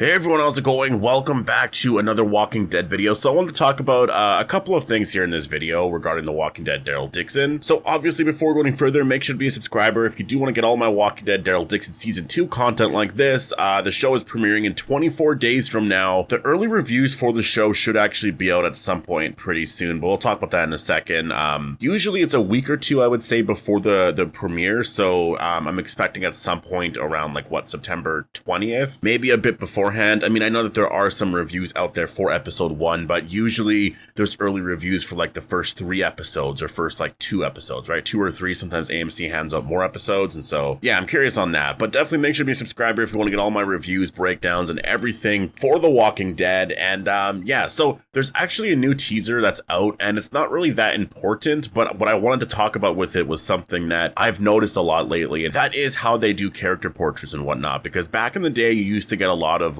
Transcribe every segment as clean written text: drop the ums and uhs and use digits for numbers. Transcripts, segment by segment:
Hey everyone, how's it going? Welcome back to another Walking Dead video. So I wanted to talk about a couple of things here in this video regarding the Walking Dead Daryl Dixon. So obviously before going any further, make sure to be a subscriber if you do want to get all my Walking Dead Daryl Dixon Season 2 content like this. The show is premiering in 24 days from now. The early reviews for the show should actually be out at some point pretty soon, but we'll talk about that in a second. Usually it's a week or two, I would say, before the premiere, so I'm expecting at some point around September 20th, maybe a bit beforehand. I mean, I know that there are some reviews out there for episode 1, but usually there's early reviews for the first 3 episodes or first 2 episodes, right? 2 or 3, sometimes AMC hands out more episodes, and so yeah, I'm curious on that. But definitely make sure to be a subscriber if you want to get all my reviews, breakdowns, and everything for The Walking Dead. And yeah, so there's actually a new teaser that's out, and it's not really that important, but what I wanted to talk about with it was something that I've noticed a lot lately, and that is how they do character portraits and whatnot. Because back in the day, you used to get a lot of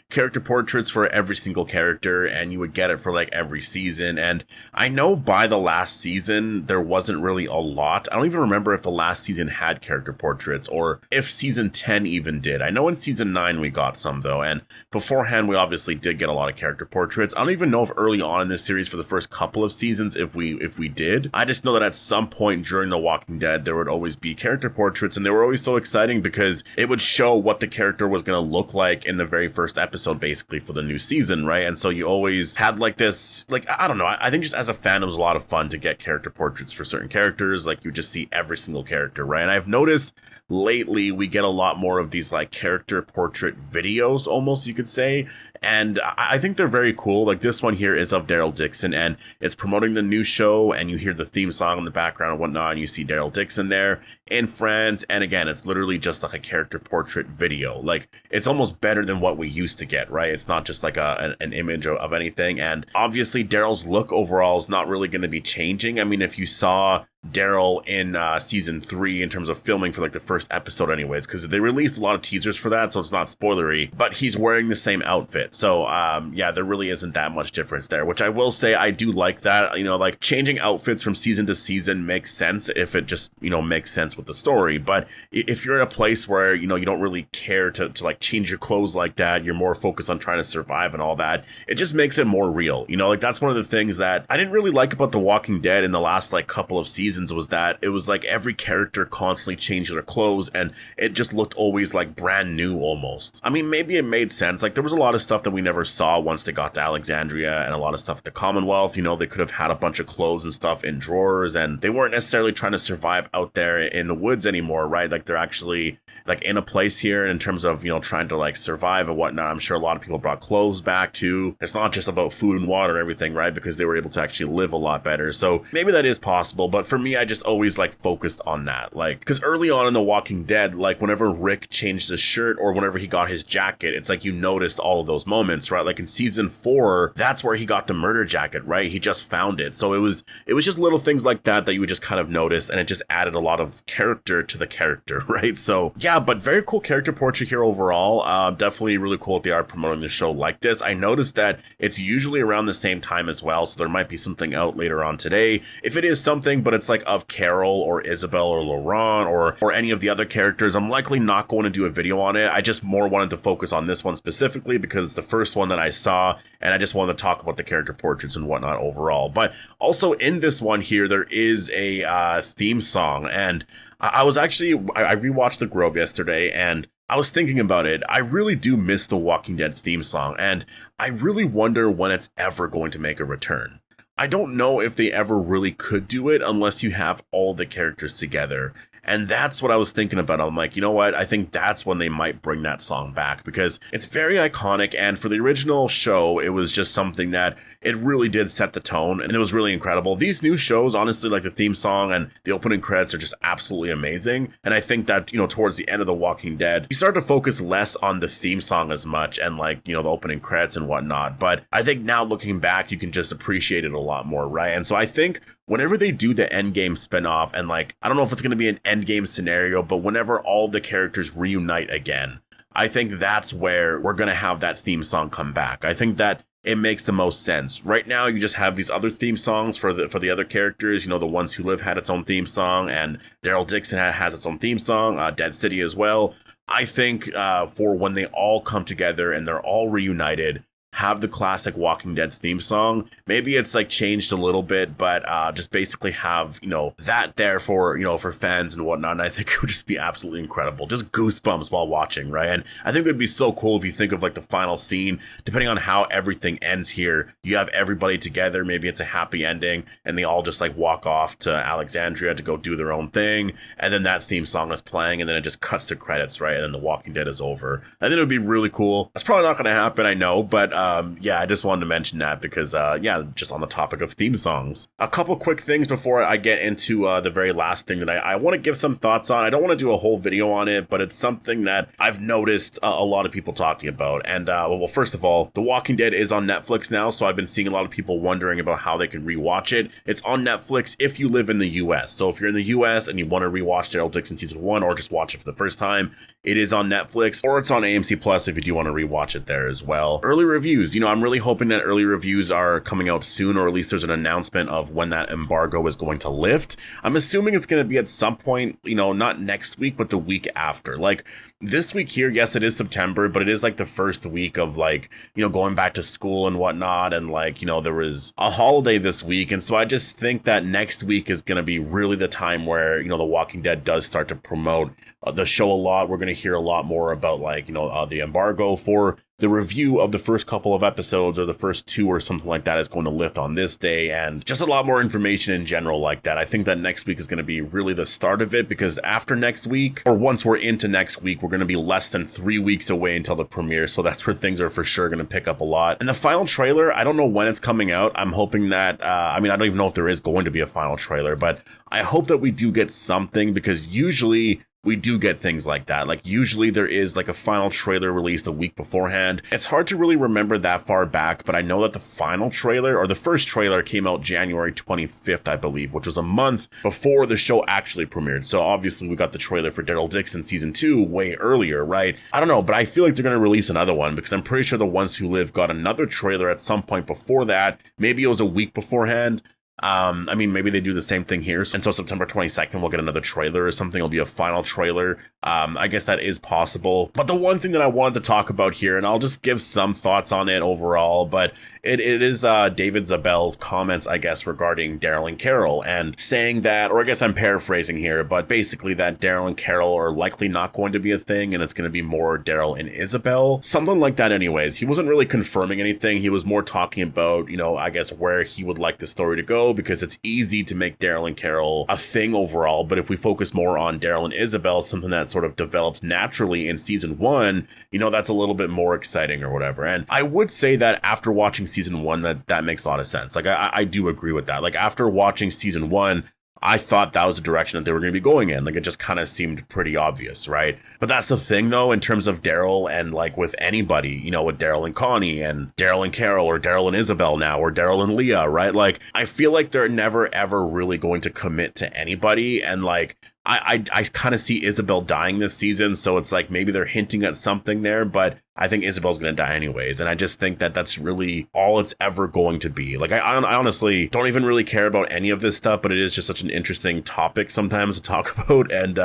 character portraits for every single character, and you would get it for every season. And I know by the last season there wasn't really a lot. I don't even remember if the last season had character portraits or if season 10 even did. I know in season 9 we got some though, and beforehand we obviously did get a lot of character portraits. I don't even know if early on in this series for the first couple of seasons if we did. I just know that at some point during The Walking Dead there would always be character portraits, and they were always so exciting because it would show what the character was going to look like in the very first episode basically for the new season, right? And so you always had this I don't know, I think just as a fan it was a lot of fun to get character portraits for certain characters. You just see every single character, right? And I've noticed lately we get a lot more of these character portrait videos, almost you could say, and I think they're very cool. This one here is of Daryl Dixon, and it's promoting the new show, and you hear the theme song in the background and whatnot, and you see Daryl Dixon there in France, and again, it's literally just a character portrait video. It's almost better than what we used to get, right? It's not just an image of anything, and obviously Daryl's look overall is not really going to be changing. I mean, if you saw Daryl in season 3 in terms of filming for the first episode anyways, because they released a lot of teasers for that, so it's not spoilery, but he's wearing the same outfit. So yeah, there really isn't that much difference there, which I will say I do like that. Changing outfits from season to season makes sense if it just makes sense with the story. But if you're in a place where you don't really care to change your clothes like that, you're more focused on trying to survive and all that, it just makes it more real. That's one of the things that I didn't really like about The Walking Dead in the last couple of seasons, was that it was every character constantly changed their clothes, and it just looked always brand new almost. I mean, maybe it made sense. There was a lot of stuff that we never saw once they got to Alexandria, and a lot of stuff at the Commonwealth. They could have had a bunch of clothes and stuff in drawers, and they weren't necessarily trying to survive out there in the woods anymore, right? They're actually in a place here in terms of trying to survive and whatnot. I'm sure a lot of people brought clothes back too. It's not just about food and water and everything, right? Because they were able to actually live a lot better. So maybe that is possible, but for me, I just always focused on that, because early on in The Walking Dead, whenever Rick changed his shirt or whenever he got his jacket, it's you noticed all of those moments, right? In season 4, that's where he got the murder jacket, right? He just found it. So it was just little things like that you would just kind of notice, and it just added a lot of character to the character, right? So yeah, but very cool character portrait here overall. Definitely really cool that they are promoting the show like this. I noticed that it's usually around the same time as well, so there might be something out later on today. If it is something, but it's of Carol or Isabel or Laurent or any of the other characters, I'm likely not going to do a video on it. I just more wanted to focus on this one specifically because it's the first one that I saw, and I just wanted to talk about the character portraits and whatnot overall. But also in this one here, there is a theme song, and I rewatched The Grove yesterday, and I was thinking about it. I really do miss the Walking Dead theme song, and I really wonder when it's ever going to make a return. I don't know if they ever really could do it unless you have all the characters together. And that's what I was thinking about. I'm you know what? I think that's when they might bring that song back, because it's very iconic. And for the original show, it was just something that it really did set the tone, and it was really incredible. These new shows, honestly, the theme song and the opening credits are just absolutely amazing. And I think that, towards the end of The Walking Dead, you start to focus less on the theme song as much and the opening credits and whatnot. But I think now looking back, you can just appreciate it a lot more, right? And so I think whenever they do the Endgame spinoff, and I don't know if it's going to be an Endgame scenario, but whenever all the characters reunite again, I think that's where we're going to have that theme song come back. I think that it makes the most sense. Right now, you just have these other theme songs for the other characters. The Ones Who Live had its own theme song, and Daryl Dixon has its own theme song, Dead City as well. I think for when they all come together and they're all reunited, have the classic Walking Dead theme song. Maybe it's like changed a little bit, but just basically have, that there for, for fans and whatnot. And I think it would just be absolutely incredible. Just goosebumps while watching, right? And I think it would be so cool if you think of like the final scene, depending on how everything ends here, you have everybody together. Maybe it's a happy ending and they all just like walk off to Alexandria to go do their own thing. And then that theme song is playing and then it just cuts to credits, right? And then The Walking Dead is over. I think it would be really cool. That's probably not going to happen, I know, but yeah, I just wanted to mention that because, just on the topic of theme songs. A couple quick things before I get into the very last thing that I want to give some thoughts on. I don't want to do a whole video on it, but it's something that I've noticed a lot of people talking about. And, well, first of all, The Walking Dead is on Netflix now, so I've been seeing a lot of people wondering about how they can rewatch it. It's on Netflix if you live in the US. So if you're in the US and you want to rewatch Daryl Dixon Season 1 or just watch it for the first time, it is on Netflix, or it's on AMC Plus if you do want to rewatch it there as well. Early reviews, I'm really hoping that early reviews are coming out soon, or at least there's an announcement of when that embargo is going to lift. I'm assuming it's going to be at some point, not next week, but the week after. Like this week here, yes, it is September, but it is like the first week of like, going back to school and whatnot. And like, there was a holiday this week. And so I just think that next week is going to be really the time where, The Walking Dead does start to promote the show a lot. We're going to hear a lot more about like, the embargo for the review of the first couple of episodes or the first two or something like that is going to lift on this day, and just a lot more information in general like that. I think that next week is going to be really the start of it, because after next week, or once we're into next week, we're going to be less than 3 weeks away until the premiere. So that's where things are for sure going to pick up a lot. And the final trailer, I don't know when it's coming out. I'm hoping that, I don't even know if there is going to be a final trailer, but I hope that we do get something, because usually we do get things like that. Like usually there is like a final trailer released a week beforehand. It's hard to really remember that far back, but I know that the final trailer, or the first trailer, came out January 25th, I believe, which was a month before the show actually premiered. So obviously we got the trailer for Daryl Dixon Season 2 way earlier, right? I don't know, but I feel like they're going to release another one, because I'm pretty sure The Ones Who Live got another trailer at some point before that. Maybe it was a week beforehand. Maybe they do the same thing here. And so September 22nd, we'll get another trailer or something. It'll be a final trailer. I guess that is possible. But the one thing that I wanted to talk about here, and I'll just give some thoughts on it overall, but it is David Zabel's comments, I guess, regarding Daryl and Carol, and saying that, or I guess I'm paraphrasing here, but basically that Daryl and Carol are likely not going to be a thing, and it's going to be more Daryl and Isabel. Something like that anyways. He wasn't really confirming anything. He was more talking about, I guess where he would like the story to go, because it's easy to make Daryl and Carol a thing overall, but if we focus more on Daryl and Isabel, something that sort of developed naturally in Season 1, that's a little bit more exciting or whatever. And I would say that after watching Season 1, that makes a lot of sense. Like I do agree with that. Like after watching Season 1, I thought that was the direction that they were going to be going in. Like it just kind of seemed pretty obvious, right? But that's the thing though, in terms of Daryl and like with anybody, with Daryl and Connie and Daryl and Carol, or Daryl and Isabel now, or Daryl and Leah, right? Like I feel like they're never ever really going to commit to anybody. And like I kind of see Isabel dying this season, so it's like maybe they're hinting at something there, but I think Isabel's going to die anyways. And I just think that that's really all it's ever going to be. Like, I honestly don't even really care about any of this stuff, but it is just such an interesting topic sometimes to talk about. And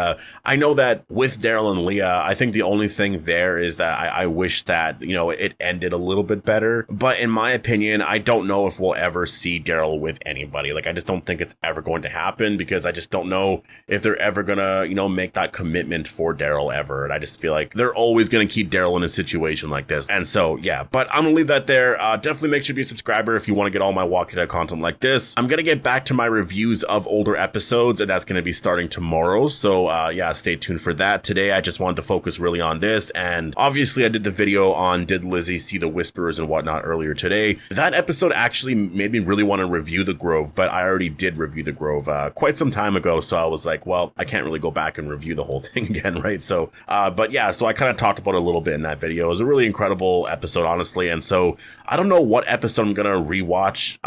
I know that with Daryl and Leah, I think the only thing there is that I wish that, it ended a little bit better. But in my opinion, I don't know if we'll ever see Daryl with anybody. Like, I just don't think it's ever going to happen, because I just don't know if they're ever gonna, make that commitment for Daryl ever. And I just feel like they're always gonna keep Daryl in a situation like this. And so, yeah, but I'm gonna leave that there. Definitely make sure to be a subscriber if you want to get all my Walking Dead content like this. I'm gonna get back to my reviews of older episodes, and that's gonna be starting tomorrow. So, yeah, stay tuned for that. Today, I just wanted to focus really on this. And obviously, I did the video on Did Lizzie See the Whisperers and whatnot earlier today. That episode actually made me really want to review The Grove, but I already did review The Grove quite some time ago. So I was like, well, I can't really go back and review the whole thing again, right? So, but yeah, so I kind of talked about it a little bit in that video. It was a really incredible episode, honestly. And so I don't know what episode I'm gonna rewatch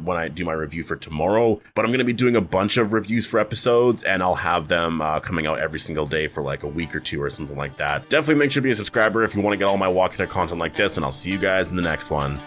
when I do my review for tomorrow, but I'm gonna be doing a bunch of reviews for episodes, and I'll have them coming out every single day for like a week or two or something like that. Definitely make sure to be a subscriber if you want to get all my Walking Dead content like this, and I'll see you guys in the next one.